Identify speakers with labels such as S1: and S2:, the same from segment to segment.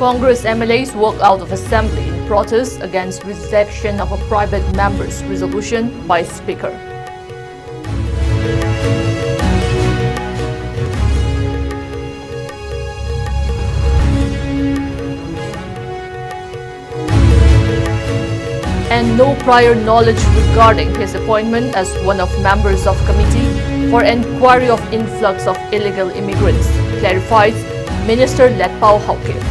S1: Congress MLAs walked out of assembly in protest against rejection of a private member's resolution by Speaker. And no prior knowledge regarding his appointment as one of members of committee for inquiry of influx of illegal immigrants, clarifies Minister Letpao Hauke.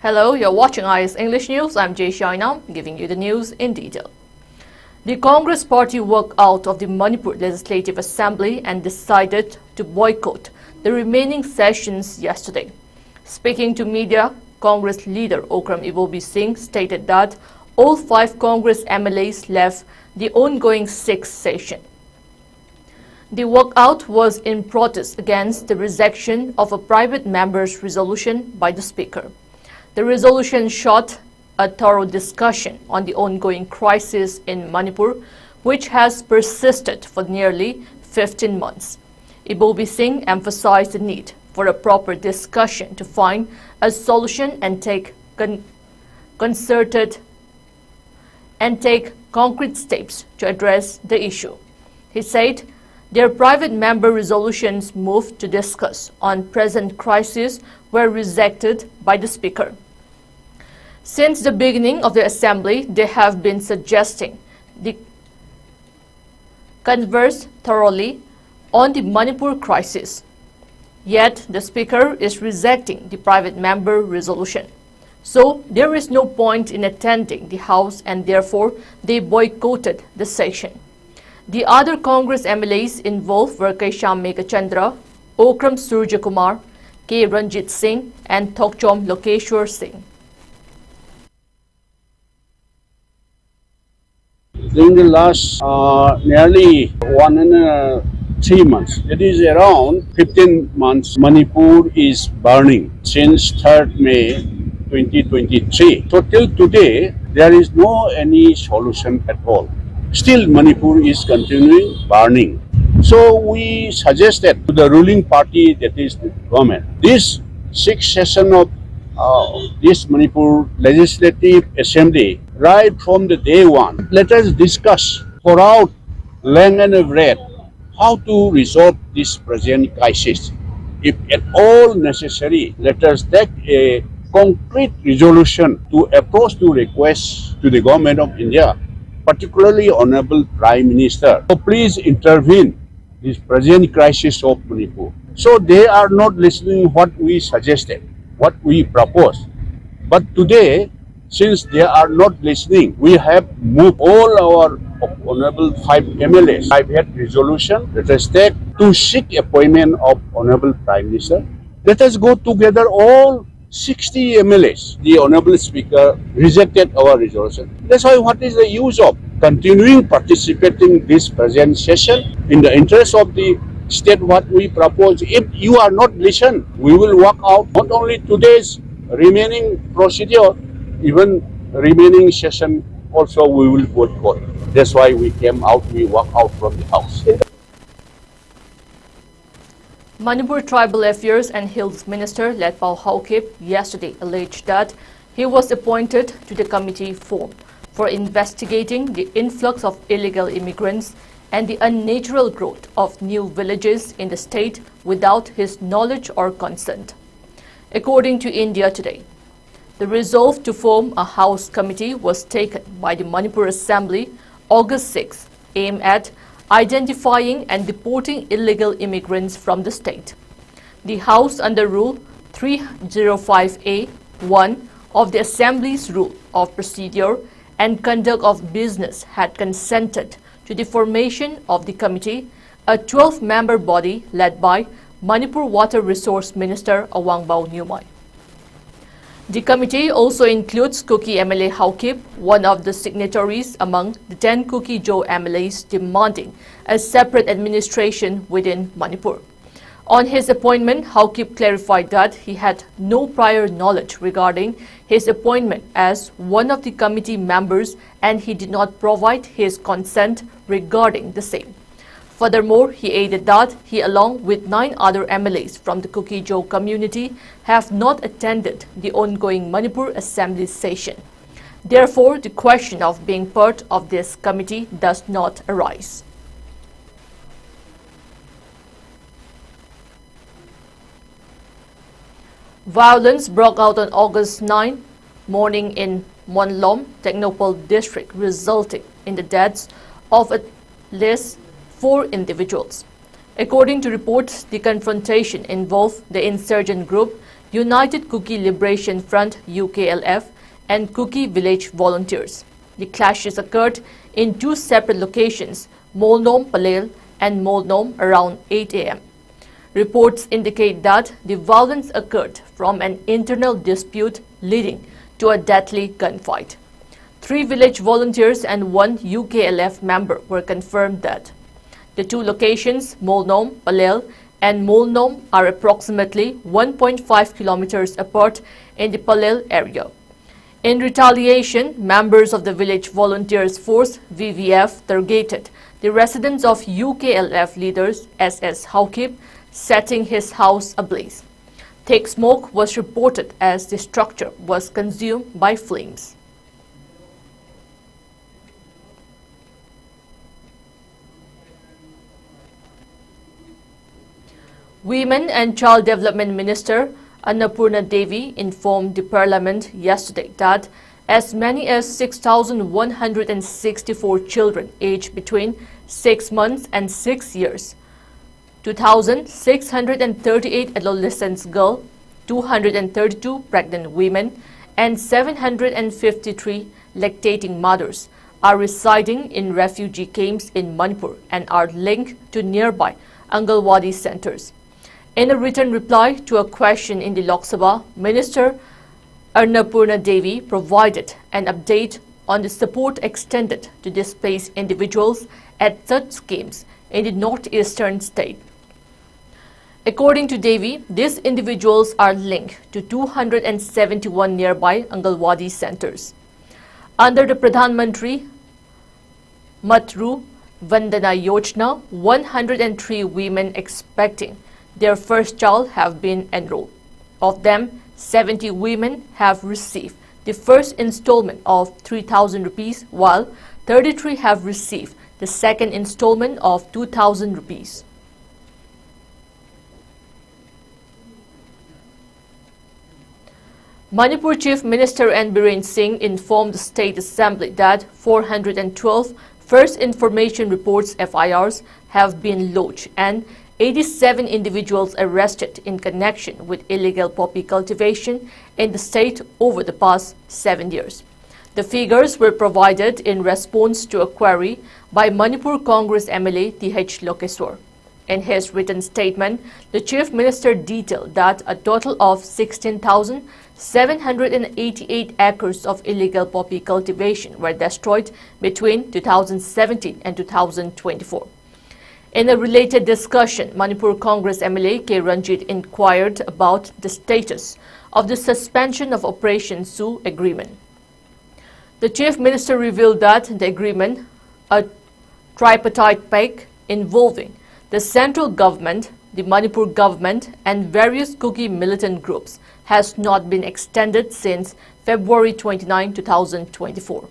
S1: Hello, you're watching IS English News. I'm Jay Shainam, giving you the news in detail. The Congress party walked out of the Manipur Legislative Assembly and decided to boycott the remaining sessions yesterday. Speaking to media, Congress leader Okram Ibobi Singh stated that all 5 Congress MLAs left the ongoing 6th session. The walkout was in protest against the rejection of a private member's resolution by the Speaker. The resolution sought a thorough discussion on the ongoing crisis in Manipur, which has persisted for nearly 15 months. Ibobi Singh emphasized the need for a proper discussion to find a solution and take concrete steps to address the issue. He said their private member resolutions moved to discuss on present crisis were rejected by the Speaker. Since the beginning of the Assembly, they have been suggesting the converse thoroughly on the Manipur crisis. Yet, the Speaker is rejecting the private member resolution. So, there is no point in attending the House and therefore they boycotted the session. The other Congress MLAs involved were Kaisham Meghachandra, Okram Surjakumar, K. Ranjit Singh and Thokchom Lokeshwar Singh.
S2: During the last nearly 1.5 months, it is around 15 months, Manipur is burning since 3rd May 2023. So till today, there is no any solution at all. Still, Manipur is continuing burning. So we suggested to the ruling party, that is the government, this 6th session of this Manipur Legislative Assembly, right from the day one, let us discuss for out length and breadth how to resolve this present crisis. If at all necessary, let us take a concrete resolution to approach to request to the Government of India, particularly Honorable Prime Minister. So please intervene this present crisis of Manipur. So they are not listening what we suggested, what we proposed. But today, since they are not listening, we have moved all our Honorable 5 MLAs. I've had resolution, let us take to seek appointment of Honorable Prime Minister. Let us go together all 60 MLAs. The Honorable Speaker rejected our resolution. That's why what is the use of continuing participating this present session in the interest of the state what we propose? If you are not listen, we will walk out not only today's remaining procedure, even remaining session also we will boycott. That's why we came out, we walk out from the House.
S1: Manipur Tribal Affairs and Hills Minister Letpao Hauke yesterday alleged that he was appointed to the committee formed for investigating the influx of illegal immigrants and the unnatural growth of new villages in the state without his knowledge or consent. According to India Today, the resolve to form a House committee was taken by the Manipur Assembly August 6, aimed at identifying and deporting illegal immigrants from the state. The House, under Rule 305A(1) of the Assembly's Rule of Procedure and Conduct of Business, had consented to the formation of the committee, a 12-member body led by Manipur Water Resource Minister Awangbao Nyumai. The committee also includes Kuki MLA Haukip, one of the signatories among the 10 Kuki Jo MLAs demanding a separate administration within Manipur. On his appointment, Haukip clarified that he had no prior knowledge regarding his appointment as one of the committee members and he did not provide his consent regarding the same. Furthermore, he added that he, along with 9 other MLAs from the Kuki-Jo community, have not attended the ongoing Manipur Assembly session. Therefore, the question of being part of this committee does not arise. Violence broke out on August 9 morning in Monlom, Technopole district, resulting in the deaths of at least 4 individuals. According to reports, the confrontation involved the insurgent group United Kuki Liberation Front UKLF and Kuki Village Volunteers. The clashes occurred in 2 separate locations, Molnom Palel and Molnom, around 8 a.m. Reports indicate that the violence occurred from an internal dispute leading to a deadly gunfight. 3 village volunteers and 1 UKLF member were confirmed dead. The 2 locations, Molnom, Palel and Molnom, are approximately 1.5 kilometers apart in the Palel area. In retaliation, members of the Village Volunteers Force VVF targeted the residence of UKLF leaders SS Haukip, setting his house ablaze. Thick smoke was reported as the structure was consumed by flames. Women and Child Development Minister Annapurna Devi informed the Parliament yesterday that as many as 6,164 children aged between 6 months and 6 years, 2,638 adolescent girls, 232 pregnant women, and 753 lactating mothers are residing in refugee camps in Manipur and are linked to nearby Angalwadi centers. In a written reply to a question in the Lok Sabha, Minister Annapurna Devi provided an update on the support extended to displaced individuals at such camps in the northeastern state. According to Devi, these individuals are linked to 271 nearby Angalwadi centers. Under the Pradhan Mantri Matru Vandana Yojana, 103 women expecting their first child have been enrolled. Of them, 70 women have received the first installment of 3,000 rupees, while 33 have received the second installment of 2,000 rupees. Manipur Chief Minister N. Biren Singh informed the State Assembly that 412 First Information Reports FIRs have been lodged and 87 individuals arrested in connection with illegal poppy cultivation in the state over the past 7 years. The figures were provided in response to a query by Manipur Congress MLA T.H. Lokeswar. In his written statement, the Chief Minister detailed that a total of 16,788 acres of illegal poppy cultivation were destroyed between 2017 and 2024. In a related discussion, Manipur Congress MLA K. Ranjit inquired about the status of the suspension of Operation Sioux agreement. The Chief Minister revealed that the agreement, a tripartite pact involving the central government, the Manipur government and various Kuki militant groups, has not been extended since February 29, 2024.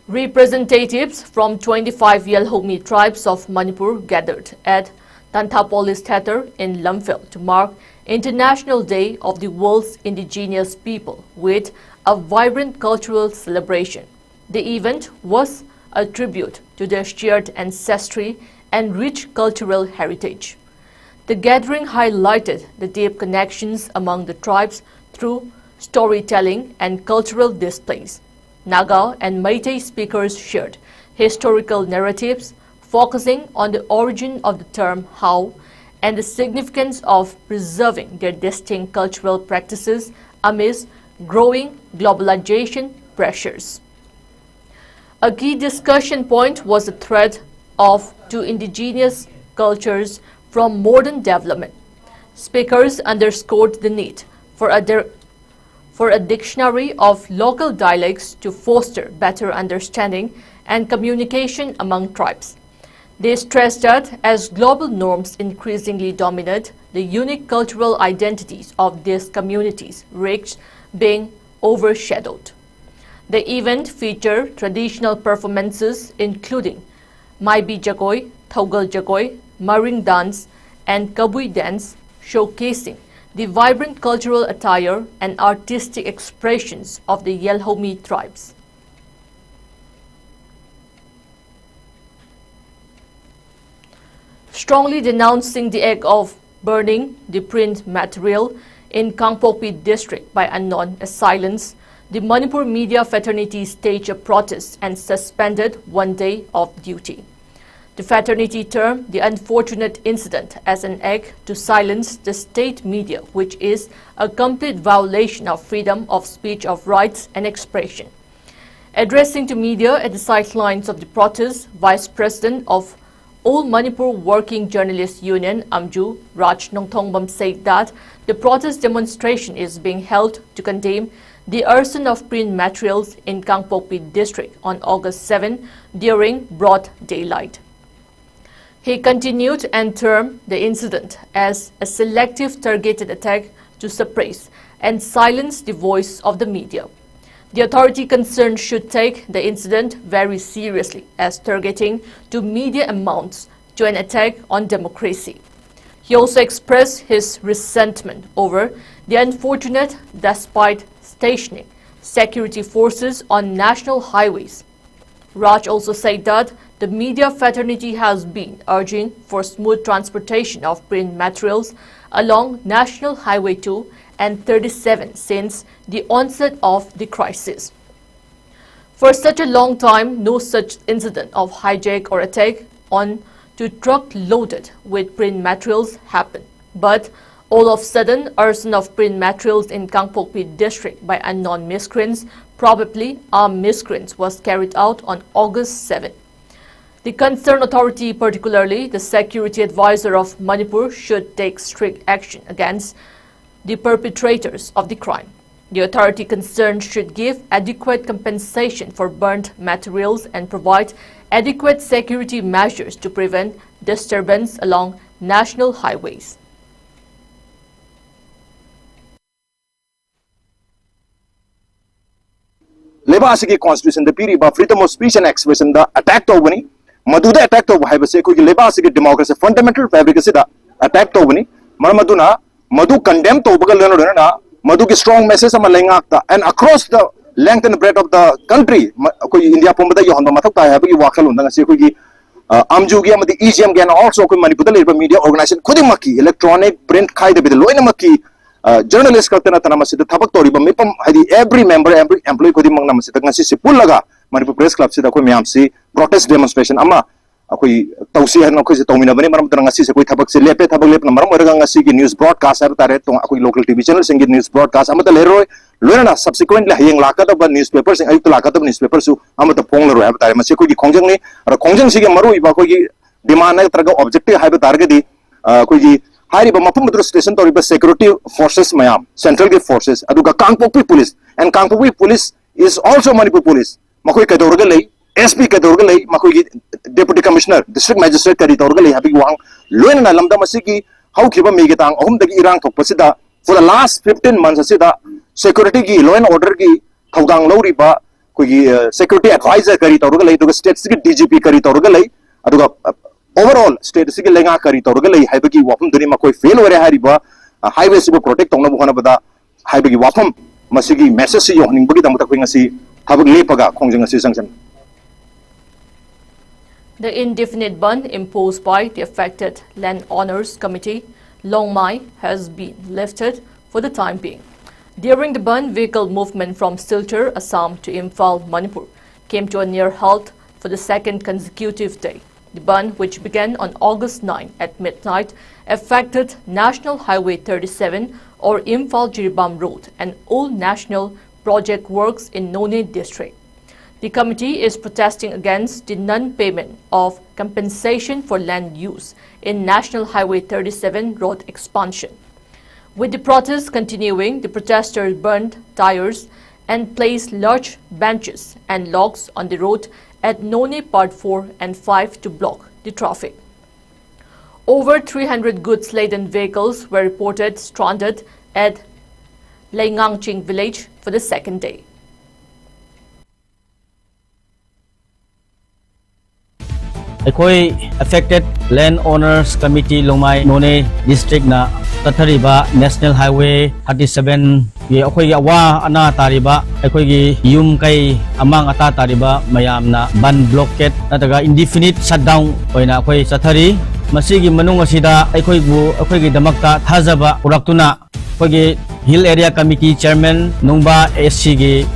S1: Representatives from 25 Yelhomi tribes of Manipur gathered at Tantha Police Theatre in Lamphel to mark International Day of the World's Indigenous People with a vibrant cultural celebration. The event was a tribute to their shared ancestry and rich cultural heritage. The gathering highlighted the deep connections among the tribes through storytelling and cultural displays. Naga and Meitei speakers shared historical narratives focusing on the origin of the term How and the significance of preserving their distinct cultural practices amidst growing globalization pressures. A key discussion point was the threat to indigenous cultures from modern development. Speakers underscored the need for a dictionary of local dialects to foster better understanding and communication among tribes. They stressed that as global norms increasingly dominate, the unique cultural identities of these communities risked being overshadowed. The event featured traditional performances including Maibi Jagoi, Thogal Jagoi, Maring dance, and Kabui dance, showcasing the vibrant cultural attire and artistic expressions of the Yelhomi tribes. Strongly denouncing the act of burning the print material in Kangpokpi district by unknown assailants, the Manipur media fraternity staged a protest and suspended 1 day of duty. The fraternity termed the unfortunate incident as an act to silence the state media, which is a complete violation of freedom of speech, of rights and expression. Addressing to media at the sidelines of the protest, Vice President of All Manipur Working Journalists Union, AMJU, Raj Nongthongbam, said that the protest demonstration is being held to condemn the arson of print materials in Kangpokpi district on August 7 during broad daylight. He continued and termed the incident as a selective targeted attack to suppress and silence the voice of the media. The authority concerned should take the incident very seriously as targeting to media amounts to an attack on democracy. He also expressed his resentment over the unfortunate despite stationing security forces on national highways. Raj also said that the media fraternity has been urging for smooth transportation of print materials along National Highway 2 and 37 since the onset of the crisis. For such a long time, no such incident of hijack or attack on to truck loaded with print materials happened. But all of a sudden, arson of print materials in Kangpokpi district by unknown miscreants, probably armed miscreants, was carried out on August 7. The concerned authority, particularly the security advisor of Manipur, should take strict action against the perpetrators of the crime. The authority concerned should give adequate compensation for burnt materials and provide adequate security measures to prevent disturbance along national highways.
S3: Lebasiki constitution the period of freedom of speech and expression the attack to wani maduda attack to hai base ko lebasiki democracy fundamental fabric se da attack to wani maduna madu condemn to bagal na madu ki strong message ama lengak ta and across the length and breadth of the country ko India pomba da yon mathak ta hai ba ki wakal undang se ko ki amju gi amadi EGM gan also ko manipur da media organization khudimaki electronic print khai de bid loina maki journalist kaltana tanamasi thabak tori ba mipam hadi every member every employee khodi mang namasi ta ngasi se pullaga Manipur press club se da ko myam si protest demonstration ama akoi tausi han akoi se tomina bani maram tang ngasi se koi thabak se lepe thabak lep maram oraga ngasi gi news broadcast ar tare tong akoi local TV channel singi news broadcast amata leroi loina subsequently hayeng lakata ba newspaper sing ayuk lakata ba newspaper su amata pong leroi ab tare masi ko gi khongjang ni ara khongjang si gi maru iba ko gi demand na traga objective haiba target di ko gi Hariba mapum station toriba security forces mayam central gate forces aduga Kangpokpi police and Kangpokpi police is also Manipur police makoi kadorga lei SP kadorga lei makoi deputy commissioner district magistrate kadi dorga lei habi wang loina na lamda masigi how khiba mege tang ahum dagi irang thokpasida for the last 15 months asida security gi law and order gi thawdang loriba koi security advisor kari dorga lei aduga state gi DGP kari dorga lei aduga overall state sigi lenga kari torga lei haibagi wafam duni makoi fail ore hariba highway sibu protect tongna bu hona bada haibagi wafam masigi message si yohning bagi damata ko ngasi habag lepaga khongjang si sanction.
S1: The indefinite ban imposed by the affected land owners committee Longmai has been lifted for the time being. During the ban, vehicle movement from Silchar, Assam to Imphal, Manipur came to a near halt for the second consecutive day. The ban, which began on August 9 at midnight, affected National Highway 37 or Imphal-Jiribam Road and all national project works in None district. The committee is protesting against the non-payment of compensation for land use in National Highway 37 road expansion. With the protests continuing, the protesters burned tires and placed large benches and logs on the road at None Part 4 and 5 to block the traffic. Over 300 goods-laden vehicles were reported stranded at Laingangching village for the second day.
S4: Ekoi affected landowners committee Longmai None district na tathariba National Highway 37 gi ekoi gi awa ana tariba ekoi gi yum kai amang ata tariba mayam na ban blockade nataga indefinite shutdown oina ekoi chathari masigi manung asida ekoi gi damakta thajaba uraktuna ekoi gi hill area committee chairman nungba SC gi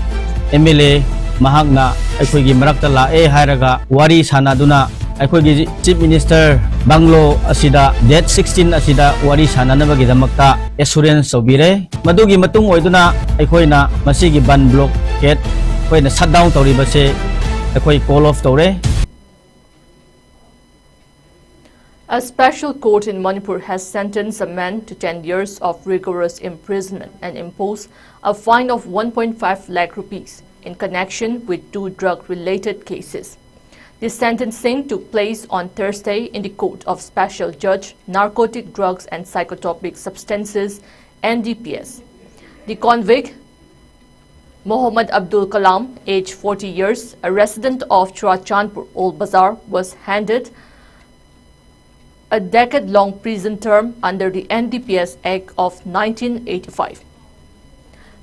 S4: MLA mahagna ekoi gi marakta la hairaga wari sanaduna Aikogi Chief Minister Banglo asida date 16 asida wari sananabagi damakta assurance sobire madugi matung oiduna aikoina masigi ban blockade koina shutdown tawribase aikoi call off tawre.
S1: A special court in Manipur has sentenced a man to 10 years of rigorous imprisonment and imposed a fine of 1.5 lakh rupees in connection with 2 drug-related cases. The sentencing took place on Thursday in the Court of Special Judge Narcotic Drugs and Psychotropic Substances (NDPS). The convict, Mohammad Abdul Kalam, aged 40 years, a resident of Churachandpur, Old Bazaar, was handed a decade-long prison term under the NDPS Act of 1985.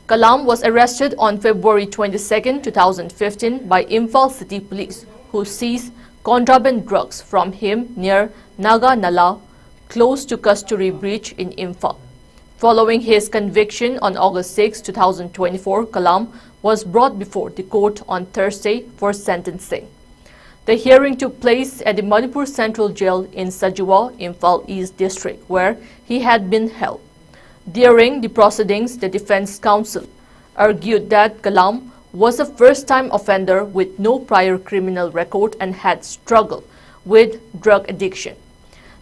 S1: Kalam was arrested on February 22, 2015 by Imphal City Police, who seized contraband drugs from him near Naga Nala, close to Kasturi Bridge in Imphal. Following his conviction on August 6, 2024, Kalam was brought before the court on Thursday for sentencing. The hearing took place at the Manipur Central Jail in Sajua, Imphal East District, where he had been held. During the proceedings, the defense counsel argued that Kalam was a first-time offender with no prior criminal record and had struggled with drug addiction.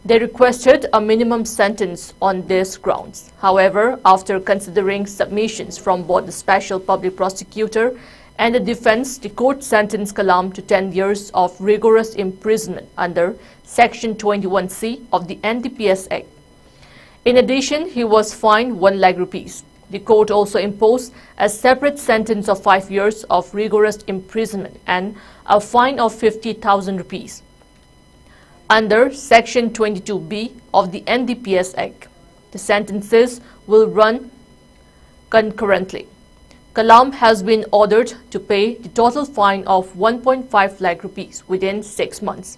S1: They requested a minimum sentence on these grounds. However, after considering submissions from both the special public prosecutor and the defense, the court sentenced Kalam to 10 years of rigorous imprisonment under Section 21C of the NDPS Act. In addition, he was fined 1 lakh rupees. The court also imposed a separate sentence of 5 years of rigorous imprisonment and a fine of 50,000 rupees under Section 22B of the NDPS Act. The sentences will run concurrently. Kalam has been ordered to pay the total fine of 1.5 lakh rupees within 6 months.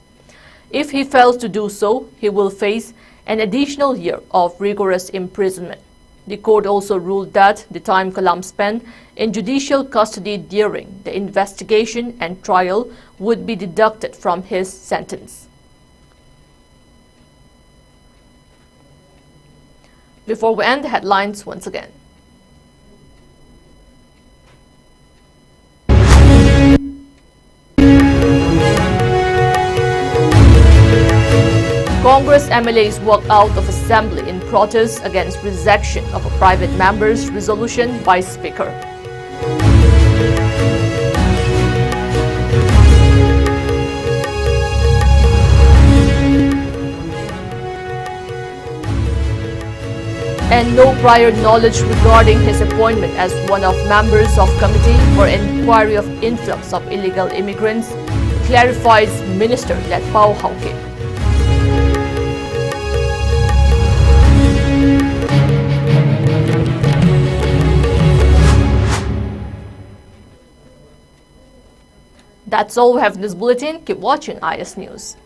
S1: If he fails to do so, he will face an additional year of rigorous imprisonment. The court also ruled that the time Kalam spent in judicial custody during the investigation and trial would be deducted from his sentence. Before we end the headlines once again. Congress MLAs walked out of assembly in protest against rejection of a private member's resolution by Speaker. And no prior knowledge regarding his appointment as one of members of Committee for Inquiry of Influx of Illegal Immigrants, clarifies Minister Let Pao Hauke. That's all we have in this bulletin. Keep watching IS News.